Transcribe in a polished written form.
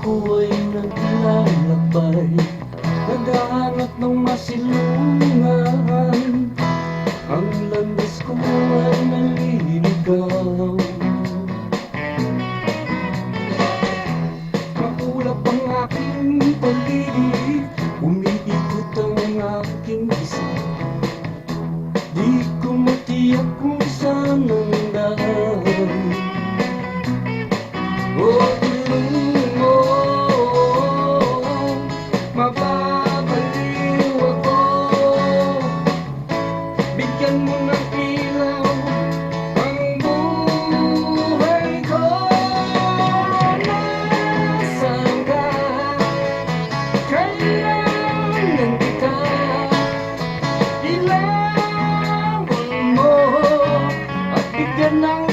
ako'y naglalakbay, naghahanap ng masilungan. Ang landas ko ay naliligaw. Makulap ang aking paligid, umiikot ang aking isip. Di ko matiyak kung saan ang daan. Oh, tulong mo, mababaliw ako. Bigyan mo ng ilaw ang buhay ko. Nasaan ka? Kailangan kita. Ilawin mo at bigyan ng